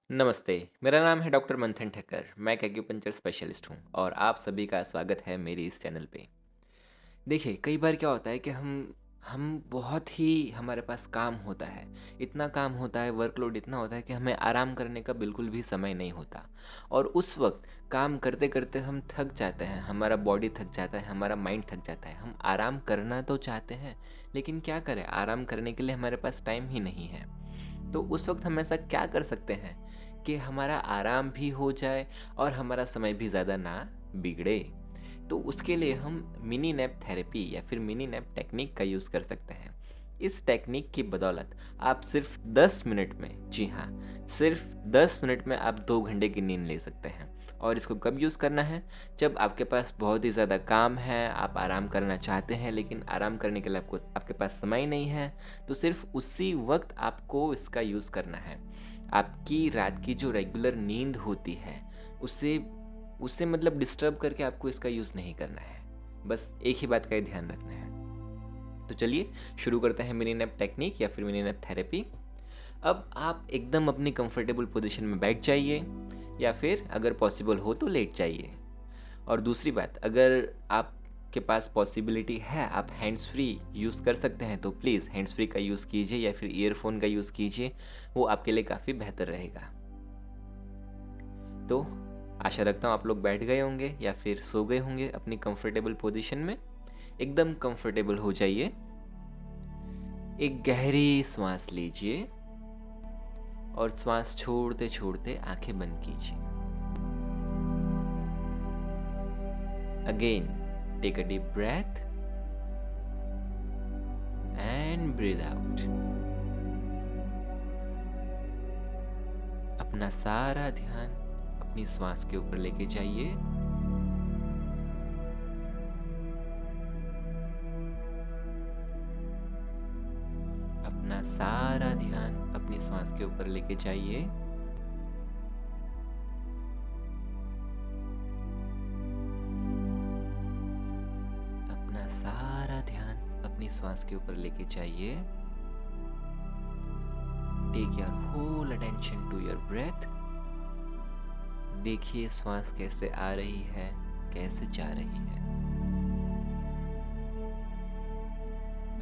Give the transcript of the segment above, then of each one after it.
नमस्ते, मेरा नाम है डॉक्टर मंथन ठक्कर। मैं एक एक्यूपंक्चर स्पेशलिस्ट हूँ और आप सभी का स्वागत है मेरी इस चैनल पे। देखिए, कई बार क्या होता है कि हम बहुत ही हमारे पास काम होता है, इतना काम होता है, वर्कलोड इतना होता है कि हमें आराम करने का बिल्कुल भी समय नहीं होता। और उस वक़्त काम करते-करते हम थक जाते हैं, हमारा बॉडी थक जाता है, हमारा माइंड थक जाता है। हम आराम करना तो चाहते हैं, लेकिन क्या करें, आराम करने के लिए हमारे पास टाइम ही नहीं है। तो उस वक़्त हम ऐसा क्या कर सकते हैं कि हमारा आराम भी हो जाए और हमारा समय भी ज़्यादा ना बिगड़े? तो उसके लिए हम मिनी नैप थेरेपी या फिर मिनी नैप टेक्निक का यूज़ कर सकते हैं। इस टेक्निक की बदौलत आप सिर्फ 10 मिनट में, जी हाँ, सिर्फ 10 मिनट में आप 2 घंटे की नींद ले सकते हैं। और इसको कब यूज़ करना है? जब आपके पास बहुत ही ज़्यादा काम है, आप आराम करना चाहते हैं लेकिन आराम करने के लिए आपके पास समय नहीं है, तो सिर्फ उसी वक़्त आपको इसका यूज़ करना है। आपकी रात की जो रेगुलर नींद होती है, उसे उसे मतलब डिस्टर्ब करके आपको इसका यूज़ नहीं करना है। बस एक ही बात का ही ध्यान रखना है। तो चलिए शुरू करते हैं मिनी नैप टेक्निक या फिर मिनी नैप थेरेपी। अब आप एकदम अपनी कंफर्टेबल पोजीशन में बैठ जाइए या फिर अगर पॉसिबल हो तो लेट जाइए। और दूसरी बात, अगर आपके पास पॉसिबिलिटी है, आप हैंड्स फ्री यूज़ कर सकते हैं तो प्लीज़ हैंड्स फ्री का यूज़ कीजिए या फिर ईयरफोन का यूज़ कीजिए, वो आपके लिए काफ़ी बेहतर रहेगा। तो आशा रखता हूँ आप लोग बैठ गए होंगे या फिर सो गए होंगे अपनी कंफर्टेबल पोजीशन में। एकदम कंफर्टेबल हो जाइए। एक गहरी सांस लीजिए और श्वास छोड़ते छोड़ते आंखें बंद कीजिए। Again take a deep breath and breathe out. अपना सारा ध्यान अपनी श्वास के ऊपर लेके जाइए। अपना सारा ध्यान अपनी श्वास के ऊपर लेके जाइए। अपना सारा ध्यान अपनी श्वास के ऊपर लेके जाइए। Take your whole attention to your breath. देखिए श्वास कैसे आ रही है, कैसे जा रही है।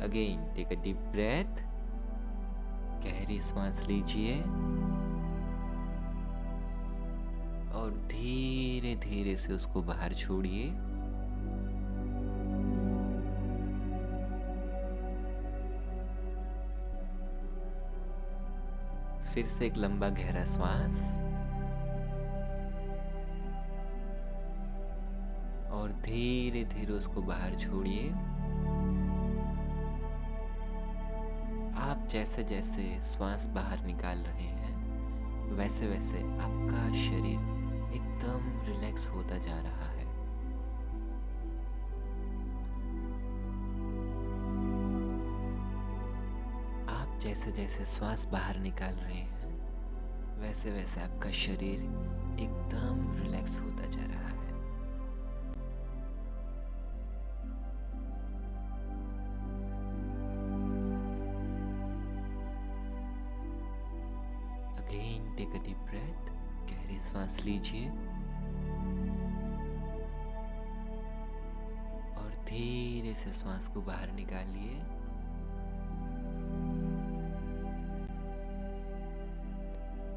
Again take a deep breath. गहरी सांस लीजिए और धीरे धीरे से उसको बाहर छोड़िए। फिर से एक लंबा गहरा श्वास और धीरे धीरे उसको बाहर छोड़िए। आप जैसे जैसे श्वास बाहर निकाल रहे हैं, वैसे वैसे आपका शरीर एकदम रिलैक्स होता जा रहा है। आप जैसे जैसे श्वास बाहर निकाल रहे हैं, वैसे वैसे आपका शरीर एकदम रिलैक्स होता जा रहा है। Again take a deep breath. गहरी सांस लीजिए और धीरे से श्वास को बाहर निकालिए।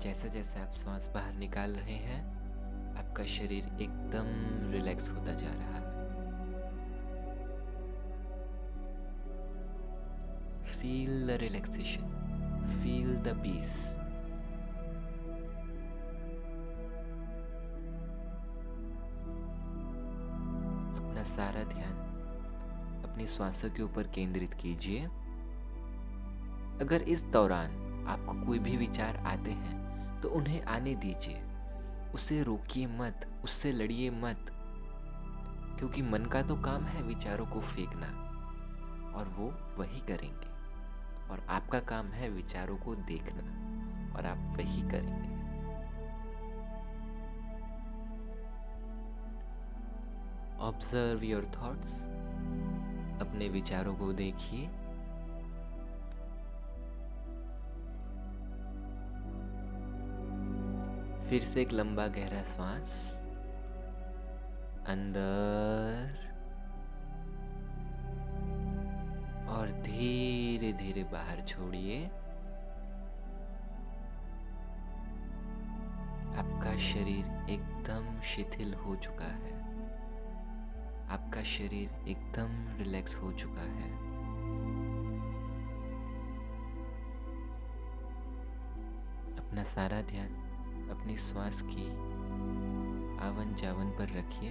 जैसे जैसे आप श्वास बाहर निकाल रहे हैं, आपका शरीर एकदम रिलैक्स होता जा रहा है। Feel the relaxation, feel the peace. अपना सारा ध्यान अपनी श्वासों के ऊपर केंद्रित कीजिए। अगर इस दौरान आपको कोई भी विचार आते हैं तो उन्हें आने दीजिए, उसे रोकिए मत, उससे लड़िए मत, क्योंकि मन का तो काम है विचारों को फेंकना और वो वही करेंगे, और आपका काम है विचारों को देखना और आप वही करेंगे। Observe your thoughts. अपने विचारों को देखिए। फिर से एक लंबा गहरा श्वास अंदर और धीरे धीरे बाहर छोड़िए। आपका शरीर एकदम शिथिल हो चुका है। आपका शरीर एकदम रिलैक्स हो चुका है। अपना सारा ध्यान अपनी श्वास की आवन जावन पर रखिए।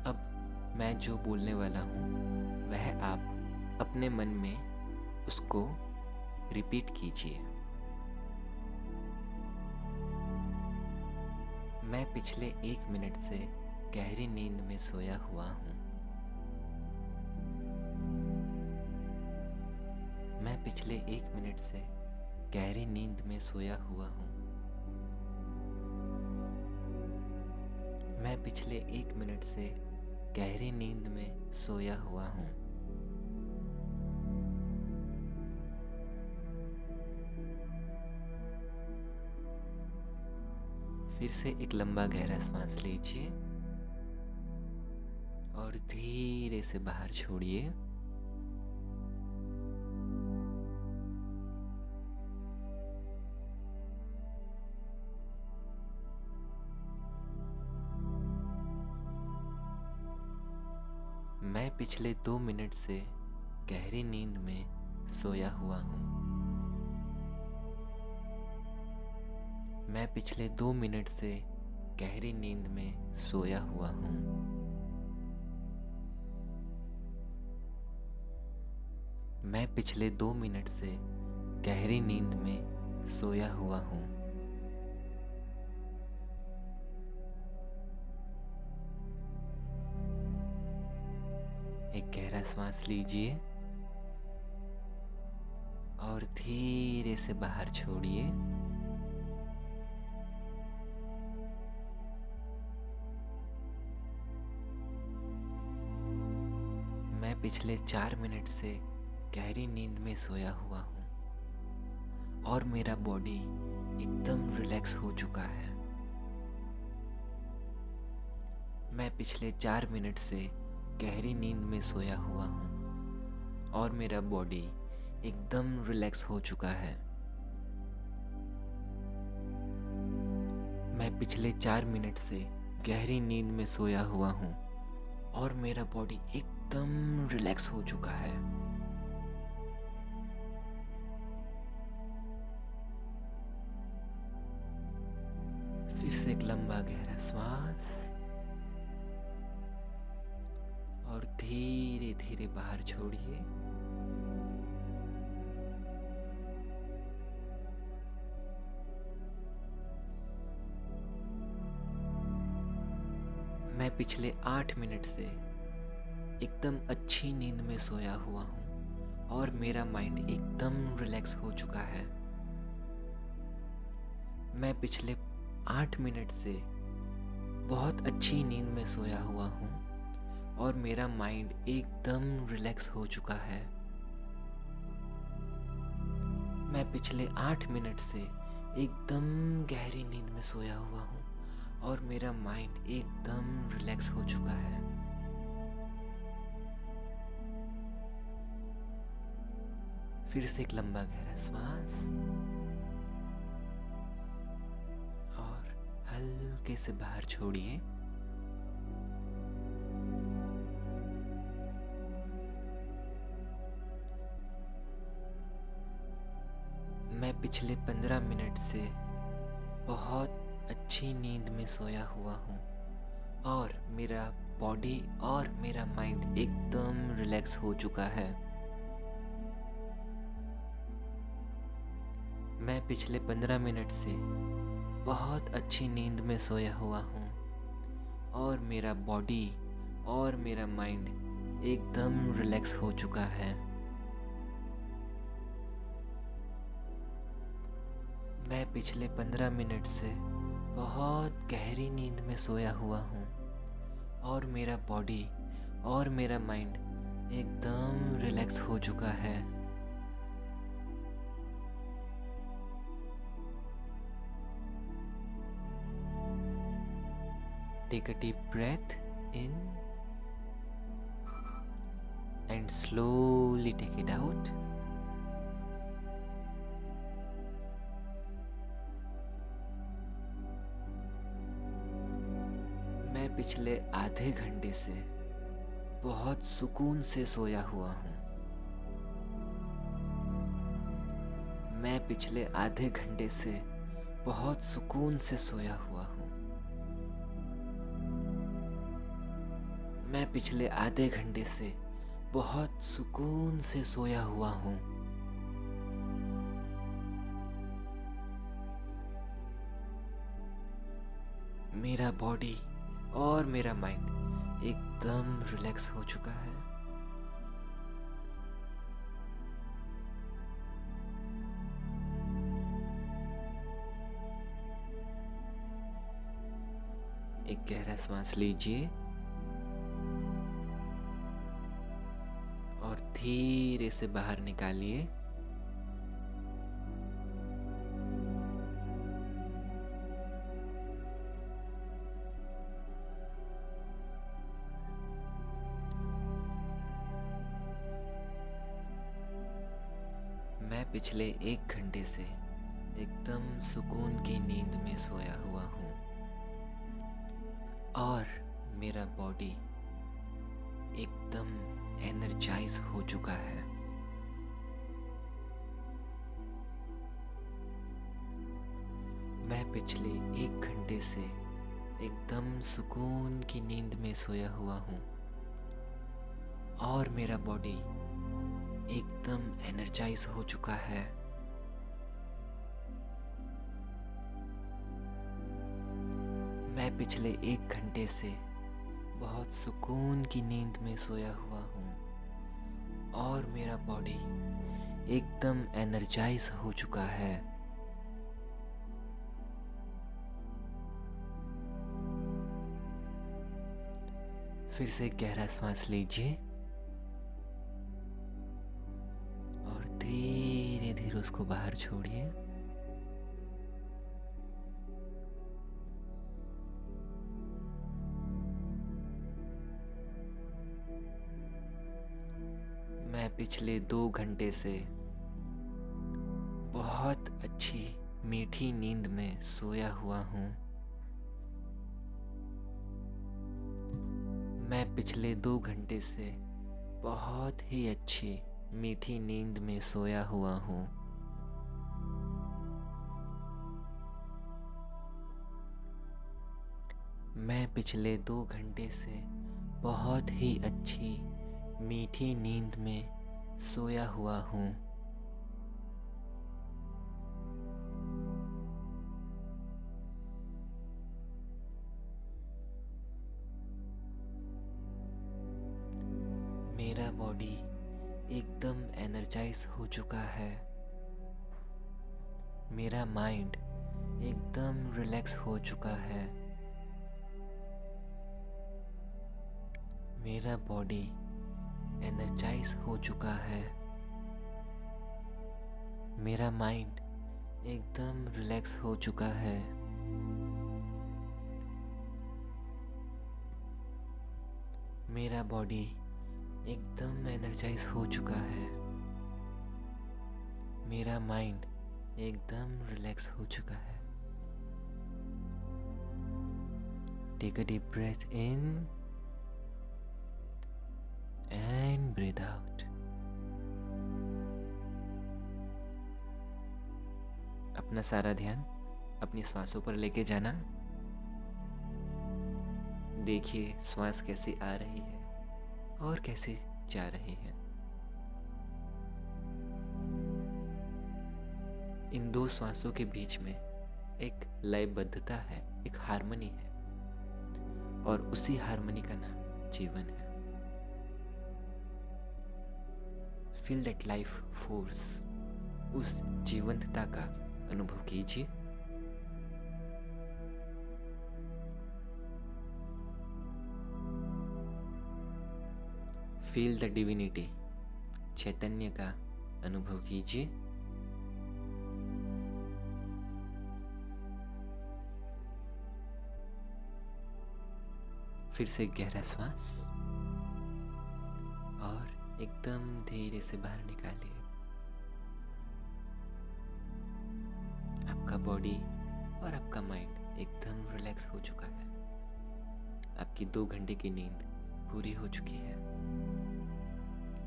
अब मैं जो बोलने वाला हूँ वह आप अपने मन में उसको रिपीट कीजिए। मैं पिछले 1 मिनट से गहरी नींद में सोया हुआ हूँ। मैं पिछले 1 मिनट से गहरी नींद में सोया हुआ हूँ। मैं पिछले 1 मिनट से गहरी नींद में सोया हुआ हूँ। फिर से एक लंबा गहरा सांस लीजिए और धीरे से बाहर छोड़िए। मैं पिछले 2 मिनट से गहरी नींद में सोया हुआ हूँ। मैं पिछले 2 मिनट से गहरी नींद में सोया हुआ हूँ। मैं पिछले 2 मिनट से गहरी नींद में सोया हुआ हूँ। एक गहरा सांस लीजिए और धीरे से बाहर छोड़िए। मैं पिछले 4 मिनट से गहरी नींद में सोया हुआ हूँ और मेरा बॉडी एकदम रिलैक्स हो चुका है। मैं पिछले 4 मिनट से गहरी नींद में सोया हुआ हूँ और मेरा बॉडी एकदम रिलैक्स हो चुका है। मैं पिछले 4 मिनट से गहरी नींद में सोया हुआ हूँ और मेरा बॉडी एकदम रिलैक्स हो चुका है। फिर से एक लंबा गहरा श्वास और धीरे धीरे बाहर छोड़िए। मैं पिछले 8 मिनट से एकदम अच्छी नींद में सोया हुआ हूँ और मेरा माइंड एकदम रिलैक्स हो चुका है। मैं पिछले 8 मिनट से बहुत अच्छी नींद में सोया हुआ हूँ और मेरा माइंड एकदम रिलैक्स हो चुका है। मैं पिछले 8 मिनट से एकदम गहरी नींद में सोया हुआ हूँ और मेरा माइंड एकदम रिलैक्स हो चुका है। फिर से एक लंबा गहरा श्वास और हल्के से बाहर छोड़िए। मैं पिछले 15 मिनट से बहुत अच्छी नींद में सोया हुआ हूँ और मेरा बॉडी और मेरा माइंड एकदम रिलैक्स हो चुका है। मैं पिछले 15 मिनट से बहुत अच्छी नींद में सोया हुआ हूँ और मेरा बॉडी और मेरा माइंड एकदम रिलैक्स हो चुका है। मैं पिछले 15 मिनट से बहुत गहरी नींद में सोया हुआ हूँ और मेरा बॉडी और मेरा माइंड एकदम रिलैक्स हो चुका है। Take a deep breath in and slowly take it out. मैं पिछले आधे घंटे से बहुत सुकून से सोया हुआ हूँ। मैं पिछले आधे घंटे से बहुत सुकून से सोया हुआ हूँ। मैं पिछले आधे घंटे से बहुत सुकून से सोया हुआ हूँ। मेरा बॉडी और मेरा माइंड एकदम रिलैक्स हो चुका है। एक गहरा सांस लीजिए और धीरे से बाहर निकालिए। मैं पिछले 1 घंटे से एकदम सुकून की नींद में सोया हुआ हूँ और मेरा बॉडी एकदम एनर्जाइज हो चुका है। मैं पिछले 1 घंटे से एकदम सुकून की नींद में सोया हुआ हूँ और मेरा बॉडी एकदम एनर्जाइज हो चुका है। मैं पिछले 1 घंटे से बहुत सुकून की नींद में सोया हुआ हूँ और मेरा बॉडी एकदम एनर्जाइज हो चुका है। फिर से गहरा सांस लीजिए और धीरे धीरे उसको बाहर छोड़िए। मैं पिछले 2 घंटे से बहुत अच्छी मीठी नींद में सोया हुआ हूँ। मैं पिछले 2 घंटे से बहुत ही अच्छी मीठी नींद में सोया हुआ हूँ। मैं पिछले 2 घंटे से बहुत ही अच्छी मीठी नींद में सोया हुआ हूँ। मेरा बॉडी एकदम एनर्जाइज हो चुका है। मेरा माइंड एकदम रिलैक्स हो चुका है। मेरा बॉडी एनर्जाइज हो चुका है। मेरा माइंड एकदम रिलैक्स हो चुका है। मेरा बॉडी एकदम एनर्जाइज हो चुका है। मेरा माइंड एकदम रिलैक्स हो चुका है। Take a deep breath in and breathe out. अपना सारा ध्यान अपनी सांसों पर लेके जाना। देखिए श्वास कैसी आ रही है और कैसे जा रही है। इन 2 श्वासों के बीच में एक लयबद्धता है, एक हार्मनी है और उसी हार्मनी का नाम जीवन है। फील दैट लाइफ फोर्स, उस जीवंतता का अनुभव कीजिए। फील द डिविनिटी, चैतन्य का अनुभव कीजिए। फिर से गहरा श्वास और एकदम धीरे से बाहर निकालिए। आपका बॉडी और आपका माइंड एकदम रिलैक्स हो चुका है। आपकी 2 घंटे की नींद पूरी हो चुकी है।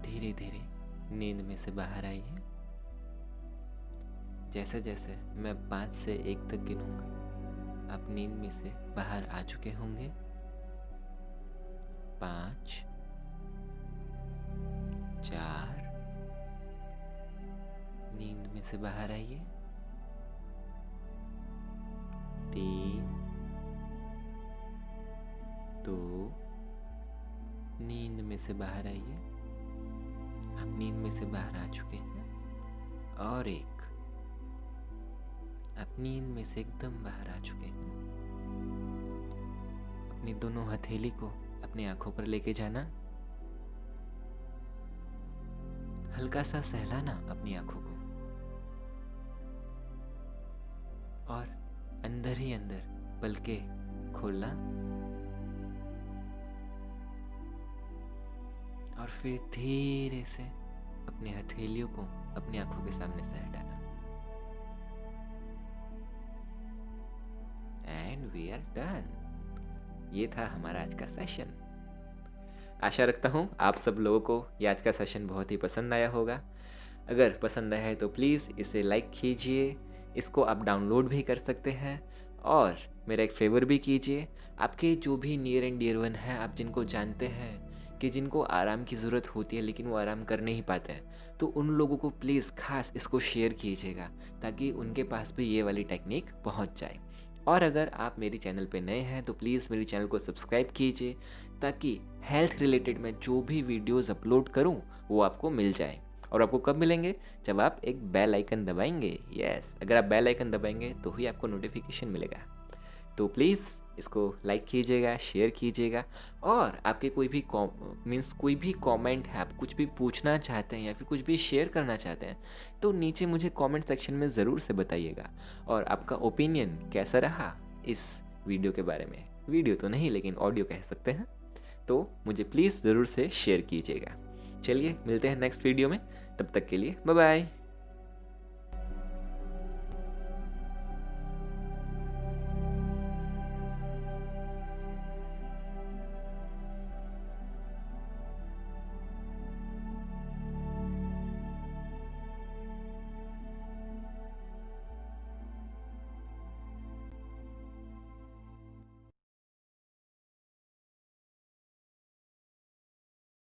धीरे धीरे नींद में से बाहर आइए। जैसे जैसे मैं 5 से 1 तक गिनूंगा, आप नींद में से बाहर आ चुके होंगे। 5, 4, नींद में से बाहर आइए। 3, 2, नींद में से बाहर आइए। आप नींद में से बाहर आ चुके हैं। और 1, आप नींद में से एकदम बाहर आ चुके हैं। अपनी दोनों हथेली को अपनी आंखों पर लेके जाना, हल्का सा सहलाना अपनी आंखों को, और अंदर ही अंदर पलकें खोलना, और फिर धीरे से अपनी हथेलियों को अपनी आंखों के सामने से हटाना। And we are done. ये था हमारा आज का सेशन। आशा रखता हूँ आप सब लोगों को ये आज का सेशन बहुत ही पसंद आया होगा। अगर पसंद आया है तो प्लीज़ इसे लाइक कीजिए, इसको आप डाउनलोड भी कर सकते हैं, और मेरा एक फेवर भी कीजिए। आपके जो भी नियर एंड डियर वन है, आप जिनको जानते हैं कि जिनको आराम की ज़रूरत होती है लेकिन वो आराम कर नहीं पाते हैं, तो उन लोगों को प्लीज़ खास इसको शेयर कीजिएगा, ताकि उनके पास भी ये वाली टेक्निक पहुंच जाए। और अगर आप मेरी चैनल पे नए हैं तो प्लीज़ मेरे चैनल को सब्सक्राइब कीजिए, ताकि हेल्थ रिलेटेड मैं जो भी वीडियोस अपलोड करूं वो आपको मिल जाए। और आपको कब मिलेंगे? जब आप एक बेल आइकन दबाएंगे। यस, अगर आप बेल आइकन दबाएंगे तो ही आपको नोटिफिकेशन मिलेगा। तो प्लीज़ इसको लाइक कीजिएगा, शेयर कीजिएगा, और आपके कोई भी कमेंट है, आप कुछ भी पूछना चाहते हैं या फिर कुछ भी शेयर करना चाहते हैं, तो नीचे मुझे कमेंट सेक्शन में ज़रूर से बताइएगा। और आपका ओपिनियन कैसा रहा इस वीडियो के बारे में, वीडियो तो नहीं लेकिन ऑडियो कह सकते हैं, तो मुझे प्लीज़ ज़रूर से शेयर कीजिएगा। चलिए मिलते हैं नेक्स्ट वीडियो में, तब तक के लिए बाय बाय।